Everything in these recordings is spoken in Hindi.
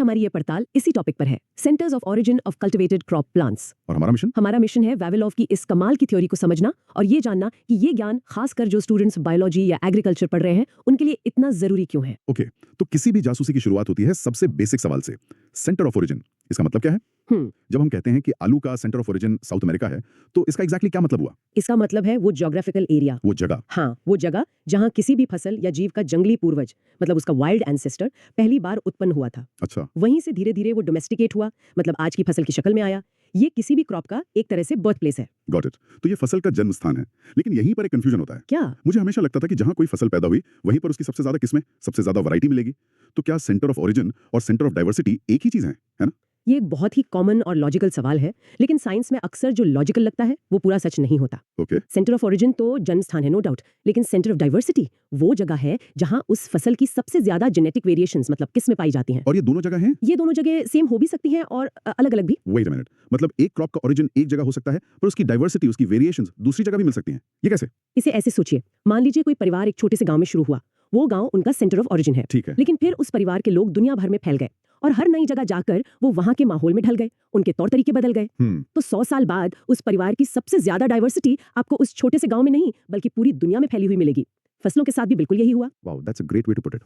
हमारी ये पड़ताल इसी टॉपिक पर है, centres of origin of cultivated crop plants. और हमारा मिशन है वावेलोव की इस कमाल की थ्योरी को समझना और ये जानना कि ये ज्ञान खासकर जो स्टूडेंट्स बायोलॉजी या एग्रीकल्चर पढ़ रहे हैं उनके लिए इतना जरूरी क्यों है। ओके, तो किसी भी जासूसी की शुरुआत होती है सबसे बेसिक सवाल से, सेंटर ऑफ ओरिजिन। इसका मतलब क्या है? जब हम कहते हैं कि आलू का centre of origin south America है, तो इसका एग्जैक्टली क्या मतलब हुआ? इसका मतलब है वो ज्योग्राफिकल एरिया, वो जगह। हाँ, वो जगह जहाँ किसी भी फसल या जीव का जंगली पूर्वज मतलब उसका वाइल्ड एंसेस्टर पहली बार उत्पन्न हुआ था। अच्छा। वहीं से धीरे धीरे वो डोमेस्टिकेट हुआ, मतलब आज की फसल की शक्ल में आया। ये किसी भी क्रॉप का एक तरह से बर्थ प्लेस है। Got it. तो ये फसल का जन्म स्थान है, लेकिन यहीं पर एक कंफ्यूजन होता है। क्या? मुझे हमेशा लगता था कि जहाँ कोई फसल पैदा हुई वहीं पर उसकी सबसे ज्यादा किस्में, सबसे ज्यादा वैरायटी मिलेगी। तो क्या सेंटर ऑफ ओरिजिन और सेंटर ऑफ डाइवर्सिटी एक ही चीज है ना? ये एक बहुत ही कॉमन और लॉजिकल सवाल है, लेकिन साइंस में अक्सर जो लॉजिकल लगता है वो पूरा सच नहीं होता। ओके। सेंटर ऑफ ओरिजिन तो जन्म स्थान है, नो डाउट, लेकिन सेंटर ऑफ डाइवर्सिटी वो जगह है जहां उस फसल की सबसे ज्यादा जेनेटिक वेरिएशंस मतलब किस्में पाई जाती हैं। और ये दोनों जगह हैं? ये दोनों जगह सेम हो भी सकती हैं और अलग अलग भी। वेट अ मिनट, मतलब एक क्रॉप का ओरिजिन एक जगह हो सकता है पर उसकी डाइवर्सिटी, उसकी वेरिएशंस दूसरी जगह भी मिल सकती हैं। ये कैसे? इसे ऐसे सोचिए, मान लीजिए कोई परिवार एक छोटे से गांव में शुरू हुआ, वो गांव उनका सेंटर ऑफ ओरिजिन है, ठीक है। लेकिन फिर उस परिवार के लोग दुनिया भर में फैल गए और हर नई जगह जाकर वो वहां के माहौल में ढल गए, उनके तौर तरीके बदल गए। तो 100 साल बाद उस परिवार की सबसे ज्यादा डाइवर्सिटी आपको उस छोटे से गांव में नहीं बल्कि पूरी दुनिया में फैली हुई मिलेगी। फसलों के साथ भी बिल्कुल यही हुआ। Wow, that's a great way to put it.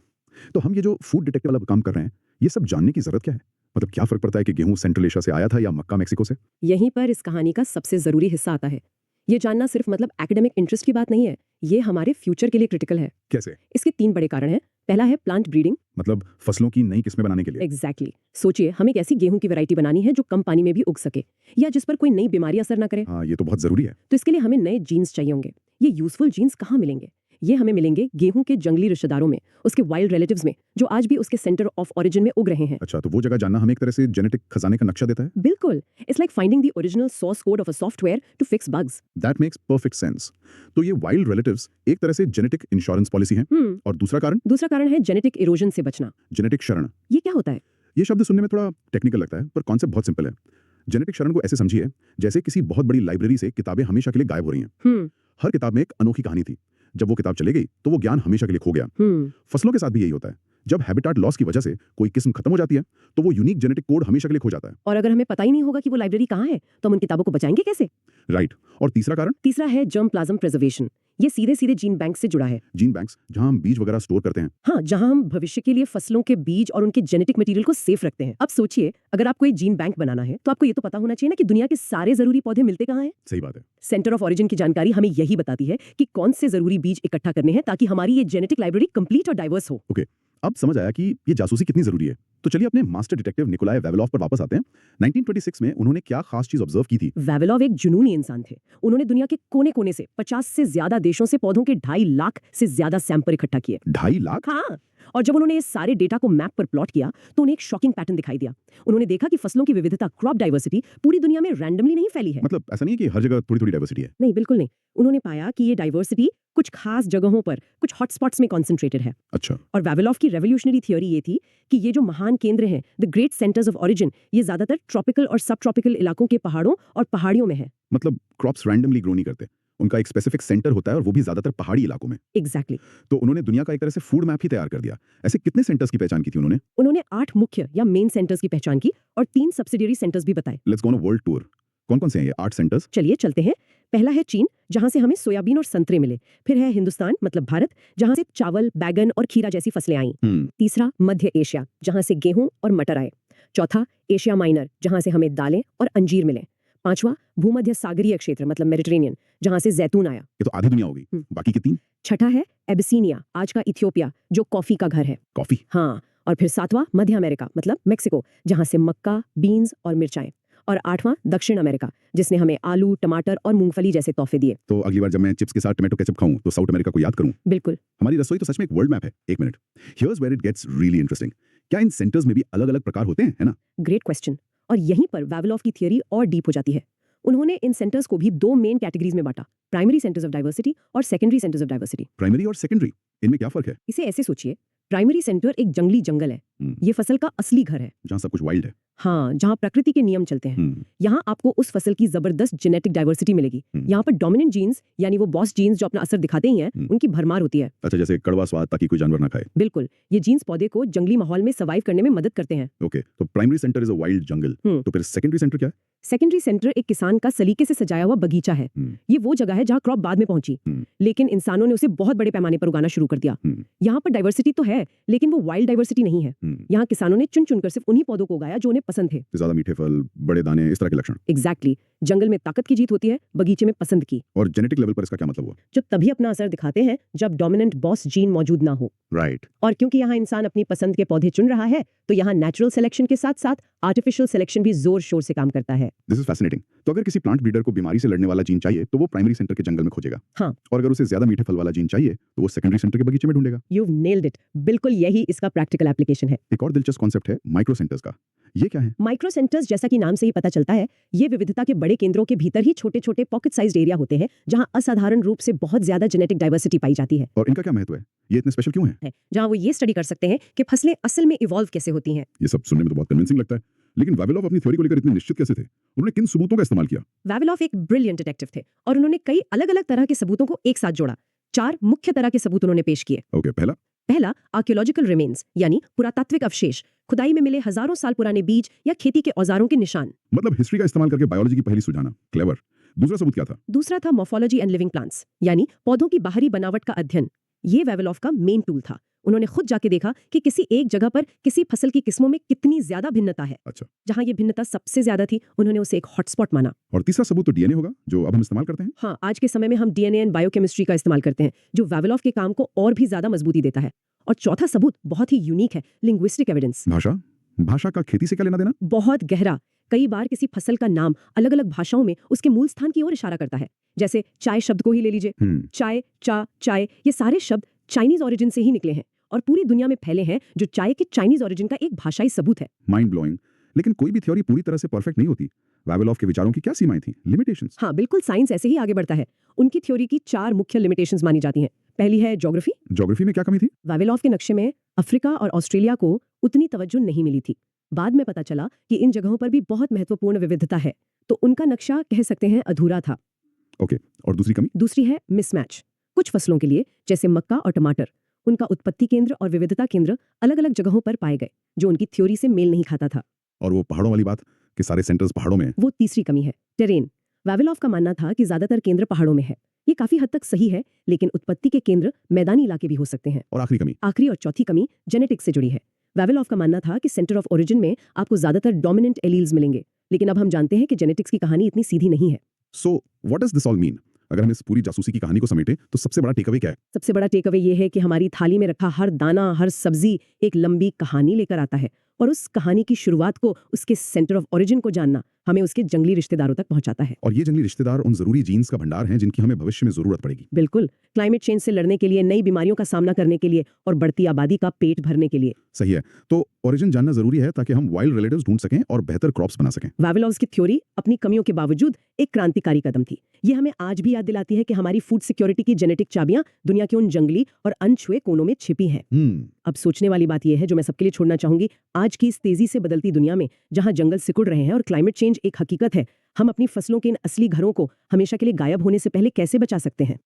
तो हम ये जो फूड डिटेक्टिव वाला काम कर रहे हैं, ये सब जानने की जरूरत क्या है? मतलब क्या फर्क पड़ता है कि गेहूं सेंट्रल एशिया से आया था या मक्का मैक्सिको से? यहीं पर इस कहानी का सबसे जरूरी हिस्सा आता है। ये जानना सिर्फ मतलब एकेडमिक इंटरेस्ट की बात नहीं है, ये हमारे फ्यूचर के लिए क्रिटिकल है। कैसे? इसके 3 बड़े कारण हैं। पहला है प्लांट ब्रीडिंग, मतलब फसलों की नई किस्में बनाने के लिए। एग्जैक्टली। सोचिए, हमें एक ऐसी गेहूं की वैरायटी बनानी है जो कम पानी में भी उग सके या जिस पर कोई नई बीमारी असर न करे। हाँ, ये तो बहुत जरूरी है। तो इसके लिए हमें नए जीन्स चाहिए होंगे। ये यूजफुल जीन्स कहाँ मिलेंगे? ये हमें मिलेंगे गेहूं के जंगली रिश्तेदारों में, उसके वाइल्ड रिलेटिव्स में, जो आज भी उसके सेंटर ऑफ ओरिजिन में उग रहे हैं। अच्छा, तो वो जगह जानना हमें एक तरह से जेनेटिक खजाने का नक्शा देता है। बिल्कुल, it's like finding the original source code of a software to fix bugs. That makes perfect sense. तो ये वाइल्ड रिलेटिव्स एक तरह से जेनेटिक इंश्योरेंस पॉलिसी है। और दूसरा कारण है जेनेटिक इरोजन से बचना। जेनेटिक शरण। ये क्या होता है? ये शब्द सुनने में थोड़ा टेक्निकल लगता है, पर कॉन्सेप्ट बहुत सिंपल है। जेनेटिक शरण को ऐसे समझिए जैसे किसी बहुत बड़ी लाइब्रेरी से किताबें हमेशा के लिए गायब हो रही हैं। हर किताब में एक अनोखी कहानी थी, जब वो किताब चले गई तो वो ज्ञान हमेशा के लिए खो गया। फसलों के साथ भी यही होता है। जब हैबिटाट लॉस की वजह से कोई किस्म खत्म हो जाती है तो वो यूनिक जेनेटिक कोड हमेशा के लिए खो जाता है। और अगर हमें पता ही नहीं होगा कि वो लाइब्रेरी कहाँ है तो हम उन किताबों को बचाएंगे कैसे? राइट। और तीसरा है जर्म प्लाज्म प्रिजर्वेशन। ये सीधे सीधे जीन बैंक से जुड़ा है। जीन बैंक्स, जहां हम बीज वगैरह स्टोर करते हैं। हाँ, जहां हम भविष्य के लिए फसलों के बीज और उनके जेनेटिक मटेरियल को सेफ रखते हैं। अब सोचिए, अगर आपको एक जीन बैंक बनाना है तो आपको ये तो पता होना चाहिए ना कि दुनिया के सारे जरूरी पौधे मिलते कहाँ हैं। सही बात है। सेंटर ऑफ ओरिजिन की जानकारी हमें यही बताती है कि कौन से जरूरी बीज इकट्ठा करने हैं ताकि हमारी ये जेनेटिक लाइब्रेरी कंप्लीट और डाइवर्स हो। ओके, अब समझ आया कि ये जासूसी कितनी जरूरी है। तो चलिए अपने मास्टर डिटेक्टिव निकोलाई वावेलोव पर वापस आते हैं। 1926 में उन्होंने क्या खास चीज ऑब्जर्व की थी? वावेलोव एक जुनूनी इंसान थे। उन्होंने दुनिया के कोने कोने से 50 से ज्यादा देशों से पौधों के 2.5 लाख से ज्यादा सैंपल इकट्ठा किए। 2.5 लाख? हाँ, और जब उन्होंने इस सारे डेटा को मैप पर प्लॉट किया तो उन्हें एक शॉकिंग पैटर्न दिखाई दिया। उन्होंने देखा कि फसलों की विविधता, क्रॉप डाइवर्सिटी पूरी दुनिया में रैंडमली नहीं फैली है। मतलब ऐसा नहीं है कि हर जगह थोड़ी थोड़ी डाइवर्सिटी है? नहीं, बिल्कुल नहीं। उन्होंने पाया कि ये डाइवर्सिटी कुछ खास जगहों पर, कुछ हॉटस्पॉट्स में कॉन्सेंट्रेटेड है। अच्छा। और वावेलोव की रेवोल्यूशनरी थ्योरी ये थी कि ये जो महान केंद्र हैं, the great centres of origin, ये ज्यादातर ट्रॉपिकल और सब ट्रॉपिकल इलाकों के पहाड़ों और पहाड़ियों में है। मतलब क्रॉप्स रैंडमली ग्रो नहीं करते, उनका एक स्पेसिफिक सेंटर होता है और वो भी ज्यादातर पहाड़ी इलाकों में। एग्जैक्टली। तो उन्होंने दुनिया का एक तरह से फूड मैप ही तैयार कर दिया। ऐसे कितने सेंटर्स की पहचान की थी उन्होंने? उन्होंने 8 मुख्य या मेन सेंटर्स की पहचान की और 3 सब्सिडियरी सेंटर्स भी बताए। Let's go on a world tour. कौन कौन से हैं ये 8 सेंटर्स? चलिए चलते हैं। पहला है चीन, जहां से हमें सोयाबीन और संतरे मिले। फिर है हिंदुस्तान मतलब भारत, जहां से चावल, बैगन और खीरा जैसी फसलें आईं। तीसरा मध्य एशिया, जहां से गेहूं और मटर आए। चौथा एशिया माइनर, जहां से हमें दालें और अंजीर मिले। 5वां भूमध्य सागरीय क्षेत्र मतलब मेडिटेरेनियन, जहां से जैतून आया। ये तो आधी दुनिया हो गई। बाकी के 3? छठा है एबिसीनिया, आज का इथियोपिया, जो कॉफी का घर है। कॉफी? हाँ। और फिर 7वां मध्य अमेरिका मतलब मेक्सिको, जहां से मक्का, बीन्स और मिर्चाएं। और 8वां दक्षिण अमेरिका, जिसने हमें आलू, टमाटर और मूंगफली जैसे तोहफे दिए। तो अगली बार जब मैं चिप्स के साथ टोमेटो केचप खाऊं तो साउथ अमेरिका को याद करूं? बिल्कुल। हमारी रसोई तो सच में एक वर्ल्ड मैप है। एक minute, here's where it gets really interesting. क्या इन सेंटर्स में भी अलग अलग प्रकार होते हैं, है ना? Great question. और यहीं पर वावेलोव की थियरी और डीप हो जाती है। उन्होंने इन सेंटर्स को भी 2 मेन कैटेगरीज में बांटा, प्राइमरी सेंटर्स ऑफ डाइवर्सिटी और secondary centres of diversity. Primary और सेकेंडरी, इनमें क्या फर्क है? इसे ऐसे सोचिए, प्राइमरी सेंटर एक जंगली जंगल है, ये फसल का असली घर है, जहां सब कुछ वाइल्ड है। हाँ, जहाँ प्रकृति के नियम चलते हैं। यहाँ आपको उस फसल की जबरदस्त जेनेटिक डाइवर्सिटी मिलेगी। यहाँ पर डोमिनेंट जीन्स यानी वो बॉस जीन्स जो अपना असर दिखाते ही हैं, उनकी भरमार होती है। अच्छा, जैसे कड़वा स्वाद ताकि कोई जानवर ना खाए। बिल्कुल, ये जीन्स पौधे को जंगली माहौल में सर्वाइव करने में मदद करते हैं। ओके, तो primary centre is a wild jungle, तो फिर सेकेंडरी सेंटर क्या है? सेकेंडरी सेंटर एक किसान का सलीके से सजाया हुआ बगीचा है। ये वो जगह है जहाँ क्रॉप बाद में पहुंची, लेकिन इंसानों ने उसे बहुत बड़े पैमाने पर उगाना शुरू कर दिया। यहाँ पर डाइवर्सिटी तो है, लेकिन वो वाइल्ड डाइवर्सिटी नहीं है। यहाँ किसानों ने चुन चुनकर सिर्फ उन्हीं पौधों को उगाया जो उन्हें पसंद थे। ज्यादा मीठे फल, बड़े दाने, इस तरह के लक्षण। एग्जैक्टली, जंगल में ताकत की जीत होती है, बगीचे में पसंद की। और जेनेटिक लेवल पर इसका क्या मतलब हुआ? जो तभी अपना असर दिखाते हैं जब डोमिनेंट बॉस जीन मौजूद ना हो। राइट। और क्योंकि यहाँ इंसान अपनी पसंद के पौधे चुन रहा है, तो यहाँ नेचुरल सिलेक्शन के साथ साथ आर्टिफिशियल सिलेक्शन भी जोर शोर से काम करता है। This is fascinating. तो अगर किसी प्लांट ब्रीडर को बीमारी से लड़ने वाला जीन चाहिए तो वो प्राइमरी सेंटर के जंगल में खोजेगा। हाँ। और अगर उसे ज्यादा मीठे फल वाला जीन चाहिए तो वो सेकेंडरी सेंटर के बगीचे में ढूंढेगा। You've nailed it। बिल्कुल यही इसका प्रैक्टिकल एप्लीकेशन है। एक और दिलचस्प कॉन्सेप्ट है माइक्रो सेंटर्स का। ये क्या है? माइक्रो सेंटर्स, जैसा कि नाम से ही पता चलता है, ये विविधता के बड़े केंद्रों के भीतर ही छोटे छोटे पॉकेट साइज्ड एरिया होते हैं जहाँ असाधारण रूप से बहुत ज्यादा जेनेटिक डाइवर्सिटी पाई जाती है। और इनका क्या महत्व है? ये इतने स्पेशल क्यों है? जहाँ वो ये स्टडी कर सकते हैं कि फसलें असल में इवॉल्व कैसे होती हैं। ये सब सुनने में तो बहुत कन्विंसिंग लगता है, लेकिन वावेलोव अपनी थ्योरी को लेकर इतने निश्चित कैसे थे? उन्होंने किन सबूतों का इस्तेमाल किया? वावेलोव एक ब्रिलियंट डिटेक्टिव थे और उन्होंने कई अलग अलग तरह के सबूतों को एक साथ जोड़ा। 4 मुख्य तरह के सबूत उन्होंने पेश किए। ओके, पहला आर्कियोलॉजिकल रिमेन्स यानी पुरातात्विक अवशेष, खुदाई में मिले हजारों साल पुराने बीज या खेती के औजारों के निशान। मतलब हिस्ट्री का इस्तेमाल करके बायोलॉजी की पहेली सुलझाना। क्लेवर। दूसरा सबूत क्या था? दूसरा था मॉर्फोलॉजी एंड लिविंग प्लांट्स यानी पौधों की बाहरी बनावट का अध्ययन। ये वावेलोव का मेन टूल था। उन्होंने खुद जाके देखा कि किसी एक जगह पर किसी फसल की किस्मों में कितनी ज्यादा भिन्नता है। अच्छा। जहां ये भिन्नता सबसे ज्यादा थी, उन्होंने उसे एक हॉटस्पॉट माना। और तीसरा सबूत तो डीएनए होगा जो अब हम इस्तेमाल करते हैं। हाँ, आज के समय में हम डीएनए एंड बायोकेमिस्ट्री का इस्तेमाल करते हैं, जो वावेलोव के काम को और भी ज्यादा मजबूती देता है। और चौथा सबूत बहुत ही यूनिक है, लिंग्विस्टिक एविडेंस। भाषा का खेती से क्या लेना देना? बहुत गहरा। कई बार किसी फसल का नाम अलग अलग भाषाओं में उसके मूल स्थान की ओर इशारा करता है। जैसे चाय शब्द को ही ले लीजिए। चाय, चाय, ये सारे शब्द चाइनीज ओरिजिन से ही निकले हैं और पूरी दुनिया में फैले हैं, जो चाय के चाइनीज ओरिजिन का एक भाषाई सबूत है। Mind blowing. लेकिन कोई भी थ्योरी पूरी तरह से परफेक्ट नहीं होती। वावेलोव के विचारों की क्या सीमाएं थी, लिमिटेशंस? हाँ, बिल्कुल, साइंस ऐसे ही आगे बढ़ता है। उनकी थ्योरी की 4 मुख्य लिमिटेशंस मानी जाती हैं। पहली है ज्योग्राफी। ज्योग्राफी में क्या कमी थी? वावेलोव के नक्शे में अफ्रीका और ऑस्ट्रेलिया को उतनी तवज्जो नहीं मिली थी। बाद में पता चला कि इन जगहों पर भी बहुत महत्वपूर्ण विविधता है, तो उनका नक्शा कह सकते हैं अधूरा था। ओके, और दूसरी कमी? दूसरी है मिसमैच। कुछ फसलों के लिए, जैसे मक्का और टमाटर, उनका उत्पत्ति केंद्र और विविधता केंद्र अलग अलग जगहों पर पाए गए, जो उनकी थ्योरी से मेल नहीं खाता था। और वो पहाड़ों वाली बात कि सारे सेंटर्स पहाड़ों में, वो तीसरी कमी है, टेरेन। वावेलोव का मानना था कि ज्यादातर केंद्र पहाड़ों में है। ये काफी हद तक सही है, लेकिन उत्पत्ति के केंद्र मैदानी इलाके भी हो सकते हैं। और आखिरी और चौथी कमी जेनेटिक्स से जुड़ी है। वावेलोव का मानना था कि सेंटर ऑफ ओरिजिन में आपको ज्यादातर डोमिनेंट एलील्स मिलेंगे, लेकिन अब हम जानते हैं कि जेनेटिक्स की कहानी इतनी सीधी नहीं है। So what does this all mean? अगर हम इस पूरी जासूसी की कहानी को समेटे तो सबसे बड़ा टेकअवे क्या है? सबसे बड़ा टेकअवे ये है कि हमारी थाली में रखा हर दाना, हर सब्जी एक लंबी कहानी लेकर आता है, और उस कहानी की शुरुआत को, उसके सेंटर ऑफ ओरिजिन को जानना हमें उसके जंगली रिश्तेदारों तक पहुंचाता है। और ये जंगली रिश्तेदार उन जरूरी जीन्स का भंडार हैं जिनकी हमें भविष्य में जरूरत पड़ेगी। बिल्कुल, क्लाइमेट चेंज से लड़ने के लिए, नई बीमारियों का सामना करने के लिए और बढ़ती आबादी का पेट भरने के लिए। सही है। तो ओरिजिन जानना जरूरी है ताकि हम वाइल्ड रिलेटिव्स ढूंढ सकें और बेहतर क्रॉप्स बना सकें। वावेलोव्स की थ्योरी अपनी कमियों के बावजूद एक क्रांतिकारी कदम थी। ये हमें आज भी याद दिलाती है कि हमारी फूड सिक्योरिटी की जेनेटिक चाबियां दुनिया के उन जंगली और अनछुए कोनों में छिपी हैं। अब सोचने वाली बात यह है, जो मैं सबके लिए छोड़ना चाहूंगी, आज की इस तेजी से बदलती दुनिया में जहां जंगल सिकुड़ रहे हैं और क्लाइमेट चेंज एक हकीकत है, हम अपनी फसलों के इन असली घरों को हमेशा के लिए गायब होने से पहले कैसे बचा सकते हैं?